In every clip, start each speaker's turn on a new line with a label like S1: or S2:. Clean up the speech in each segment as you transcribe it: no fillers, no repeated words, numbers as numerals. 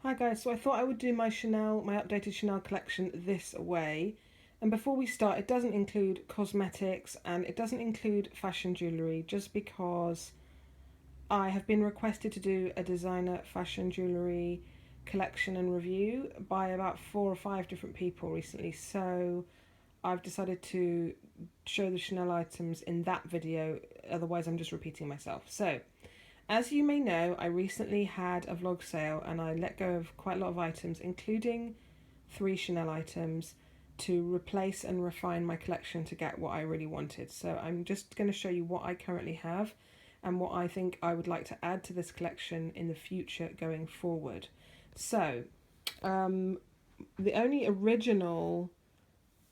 S1: Hi guys, so I thought I would do my updated Chanel collection this way. And before we start, it doesn't include cosmetics and it doesn't include fashion jewellery just because I have been requested to do a designer fashion jewellery collection and review by about 4 or 5 different people recently. So I've decided to show the Chanel items in that video, otherwise I'm just repeating myself. So as you may know, I recently had a vlog sale and I let go of quite a lot of items, including 3 Chanel items, to replace and refine my collection to get what I really wanted. So I'm just going to show you what I currently have and what I think I would like to add to this collection in the future going forward. So the only original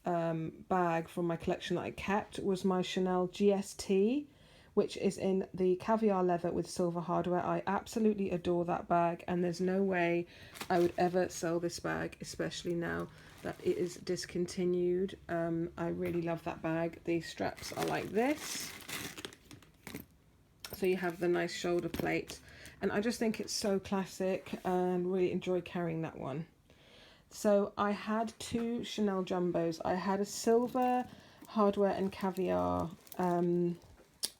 S1: bag from my collection that I kept was my Chanel GST, which is in the caviar leather with silver hardware. I absolutely adore that bag, and there's no way I would ever sell this bag, especially now that it is discontinued. I really love that bag. The straps are like this, so you have the nice shoulder plate, and I just think it's so classic and really enjoy carrying that one. So I had 2 Chanel jumbos. I had a silver hardware and caviar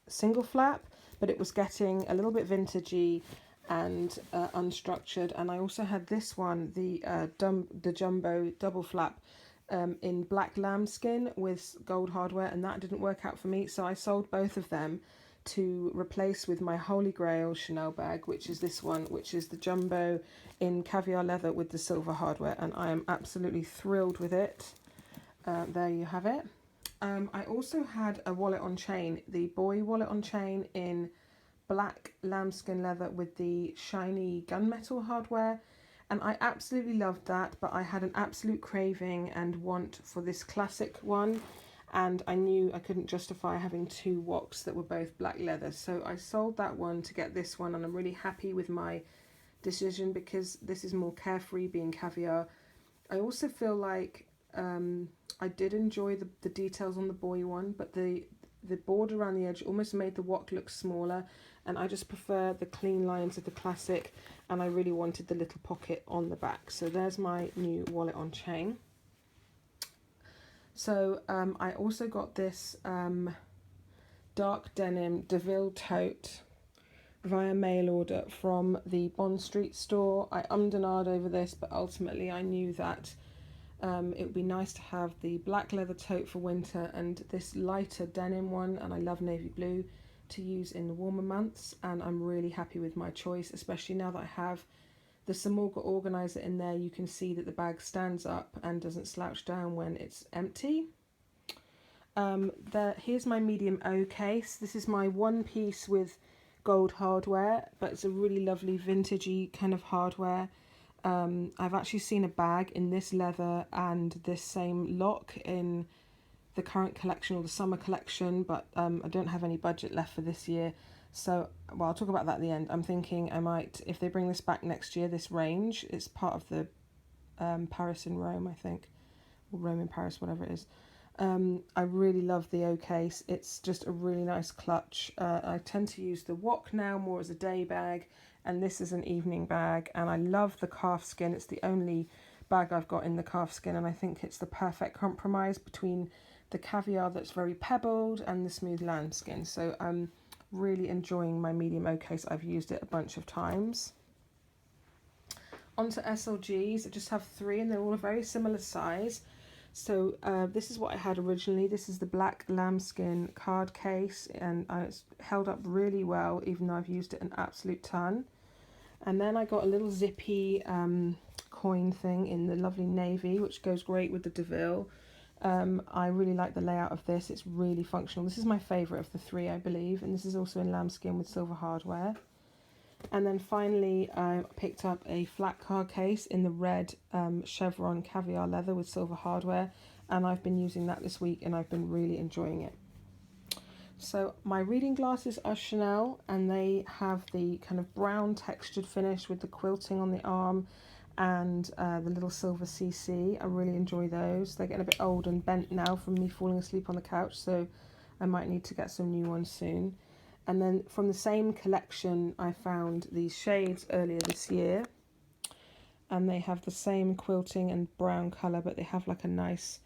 S1: single flap, but it was getting a little bit vintagey and unstructured. And I also had this one, the jumbo double flap in black lambskin with gold hardware, and that didn't work out for me, so I sold both of them to replace with my holy grail Chanel bag, which is this one, which is the jumbo in caviar leather with the silver hardware, and I am absolutely thrilled with it. There you have it. I also had a wallet on chain, the boy wallet on chain in black lambskin leather with the shiny gunmetal hardware, and I absolutely loved that, but I had an absolute craving and want for this classic one, and I knew I couldn't justify having 2 woks that were both black leather, so I sold that one to get this one, and I'm really happy with my decision because this is more carefree, being caviar. I also feel like I did enjoy the details on the boy one, but the border around the edge almost made the wok look smaller, and I just prefer the clean lines of the classic, and I really wanted the little pocket on the back. So there's my new wallet on chain. So I also got this dark denim Deville tote via mail order from the Bond Street store. I ummed and ahed over this, but ultimately I knew that it would be nice to have the black leather tote for winter and this lighter denim one, and I love navy blue, to use in the warmer months, and I'm really happy with my choice, especially now that I have the Samorga organizer in there. You can see that the bag stands up and doesn't slouch down when it's empty. Here's my medium O case. This is my one piece with gold hardware, but it's a really lovely vintagey kind of hardware. I've actually seen a bag in this leather and this same lock in the current collection or the summer collection, but I don't have any budget left for this year. So, well, I'll talk about that at the end. I'm thinking I might, if they bring this back next year, this range, it's part of the Paris in Rome, I think, or Rome in Paris, whatever it is. I really love the O case. It's just a really nice clutch. I tend to use the wok now more as a day bag, and this is an evening bag, and I love the calf skin. It's the only bag I've got in the calf skin, and I think it's the perfect compromise between the caviar that's very pebbled and the smooth lambskin. So I'm really enjoying my medium O case. I've used it a bunch of times. Onto SLGs. I just have 3 and they're all a very similar size. So this is what I had originally. This is the black lambskin card case, and it's held up really well, even though I've used it an absolute ton. And then I got a little zippy coin thing in the lovely navy, which goes great with the Deville. I really like the layout of this. It's really functional. This is my favourite of the 3, I believe, and this is also in lambskin with silver hardware. And then finally I picked up a flat card case in the red chevron caviar leather with silver hardware, and I've been using that this week and I've been really enjoying it. So my reading glasses are Chanel, and they have the kind of brown textured finish with the quilting on the arm and the little silver CC. I really enjoy those. They're getting a bit old and bent now from me falling asleep on the couch, so I might need to get some new ones soon. And then from the same collection, I found these shades earlier this year. and they have the same quilting and brown colour, but they have like a nice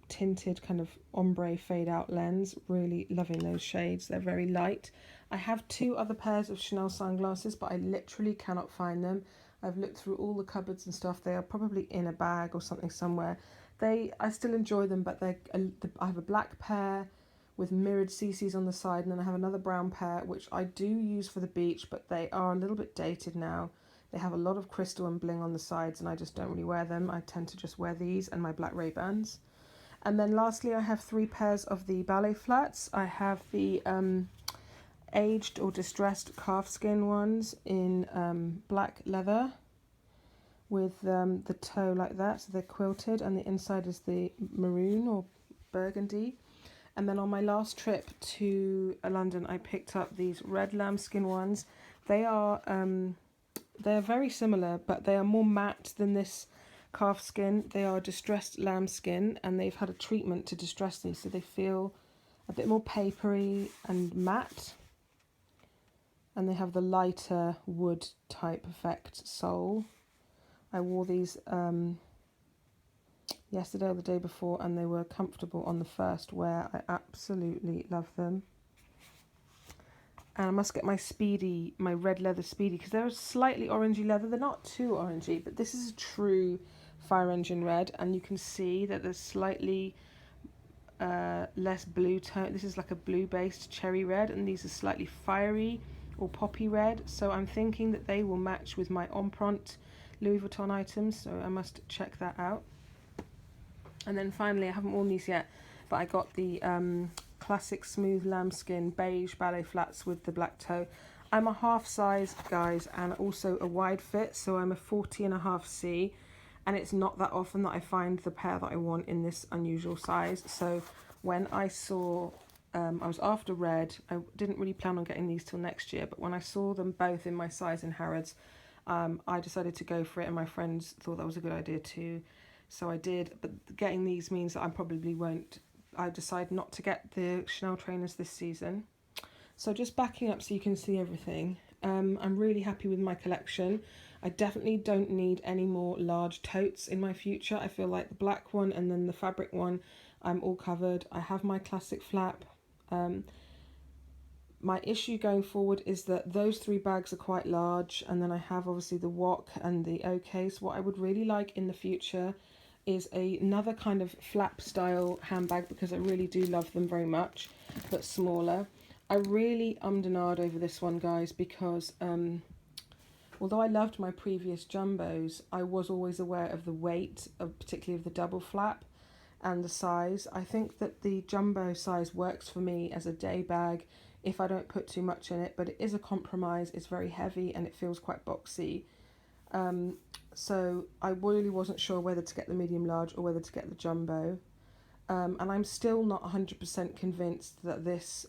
S1: tinted kind of ombre fade out lens. Really loving those shades. They're very light. I have two other pairs of Chanel sunglasses, but I literally cannot find them. I've looked through all the cupboards and stuff. They are probably in a bag or something somewhere. I still enjoy them, but I have a black pair with mirrored CCs on the side, and then I have another brown pair which I do use for the beach, but they are a little bit dated now. They have a lot of crystal and bling on the sides, and I just don't really wear them. I tend to just wear these and my black Ray-Bans. And then lastly, I have three pairs of the Ballet Flats. I have the aged or distressed calfskin ones in black leather with the toe like that, so they're quilted, and the inside is the maroon or burgundy. And then on my last trip to London, I picked up these red lambskin ones. They're very similar, but they are more matte than this calfskin. They are distressed lambskin, and they've had a treatment to distress them, so they feel a bit more papery and matte. And they have the lighter wood type effect sole. I wore these yesterday or the day before, and they were comfortable on the first wear. I absolutely love them. And I must get my red leather Speedy, because they're slightly orangey leather. They're not too orangey, but this is a true fire engine red, and you can see that there's slightly less blue tone. This is like a blue based cherry red, and these are slightly fiery or poppy red, so I'm thinking that they will match with my Empreinte Louis Vuitton items, so I must check that out. And then finally, I haven't worn these yet, but I got the classic smooth lambskin beige ballet flats with the black toe. I'm a half size, guys, and also a wide fit, so I'm a 40.5C, and it's not that often that I find the pair that I want in this unusual size. So when I saw I was after red, I didn't really plan on getting these till next year, but when I saw them both in my size in Harrods, I decided to go for it, and my friends thought that was a good idea too, so I did. But getting these means that I decide not to get the Chanel trainers this season. So just backing up so you can see everything, I'm really happy with my collection. I definitely don't need any more large totes in my future. I feel like the black one and then the fabric one, I'm all covered. I have my classic flap. My issue going forward is that those three bags are quite large, and then I have obviously the Wok and the OK. So what I would really like in the future is another kind of flap style handbag, because I really do love them very much, but smaller. I really ummed and ahed over this one, guys, because although I loved my previous jumbos, I was always aware of the weight, particularly of the double flap, and the size. I think that the jumbo size works for me as a day bag if I don't put too much in it, but it is a compromise. It's very heavy and it feels quite boxy. So I really wasn't sure whether to get the medium large or whether to get the jumbo. And I'm still not 100% convinced that this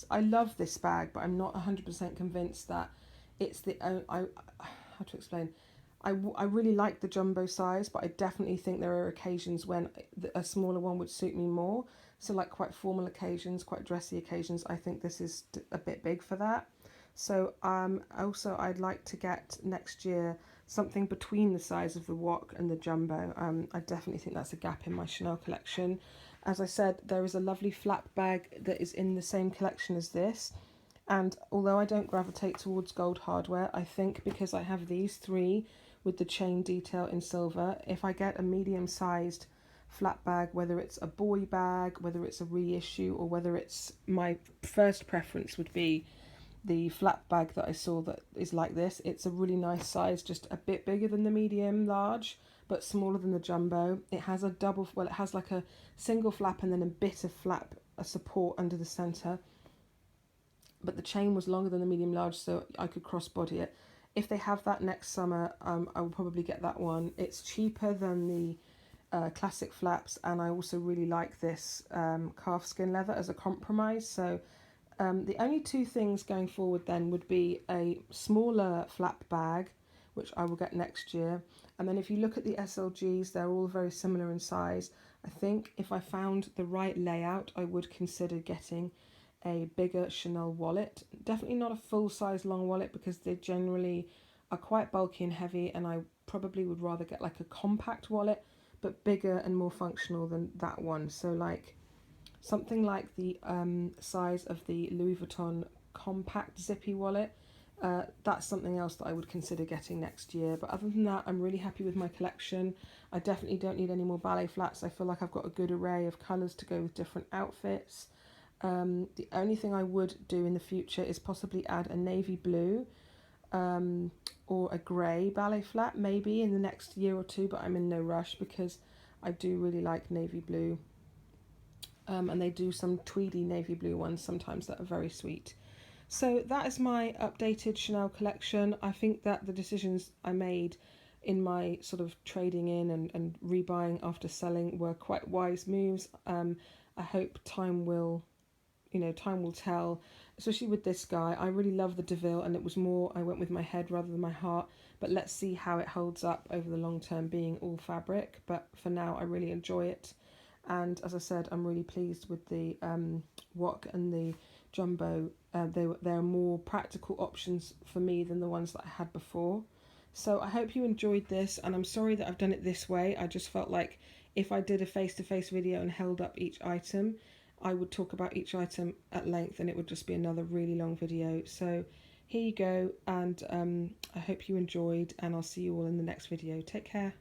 S1: I love this bag, but I'm not 100% convinced that it's how to explain. I really like the jumbo size, but I definitely think there are occasions when a smaller one would suit me more. So like quite formal occasions, quite dressy occasions, I think this is a bit big for that. So also I'd like to get next year something between the size of the Wok and the jumbo. I definitely think that's a gap in my Chanel collection. As I said, there is a lovely flap bag that is in the same collection as this. And although I don't gravitate towards gold hardware, I think because I have these three with the chain detail in silver, if I get a medium-sized flap bag, whether it's a boy bag, whether it's a reissue, or whether it's, my first preference would be the flap bag that I saw that is like this. It's a really nice size, just a bit bigger than the medium large, but smaller than the jumbo. It has it has like a single flap and then a bit of flap, a support under the centre. But the chain was longer than the medium large, so I could crossbody it. If they have that next summer, I will probably get that one. It's cheaper than the classic flaps, and I also really like this calfskin leather as a compromise. So the only two things going forward then would be a smaller flap bag, which I will get next year. And then if you look at the SLGs, they're all very similar in size. I think if I found the right layout, I would consider getting a bigger Chanel wallet. Definitely not a full-size long wallet, because they generally are quite bulky and heavy, and I probably would rather get like a compact wallet, but bigger and more functional than that one. So like something like the size of the Louis Vuitton compact zippy wallet. That's something else that I would consider getting next year. But other than that, I'm really happy with my collection. I definitely don't need any more ballet flats. I feel like I've got a good array of colours to go with different outfits. The only thing I would do in the future is possibly add a navy blue or a grey ballet flat maybe in the next year or two, but I'm in no rush because I do really like navy blue. And they do some tweedy navy blue ones sometimes that are very sweet. So that is my updated Chanel collection. I think that the decisions I made in my sort of trading in and rebuying after selling were quite wise moves. I hope time will tell, especially with this guy. I really love the Deville, and it was more, I went with my head rather than my heart, but let's see how it holds up over the long term being all fabric. But for now, I really enjoy it. And as I said, I'm really pleased with the WOC and the Jumbo. They're more practical options for me than the ones that I had before. So I hope you enjoyed this, and I'm sorry that I've done it this way. I just felt like if I did a face-to-face video and held up each item, I would talk about each item at length and it would just be another really long video. So here you go, and I hope you enjoyed, and I'll see you all in the next video. Take care.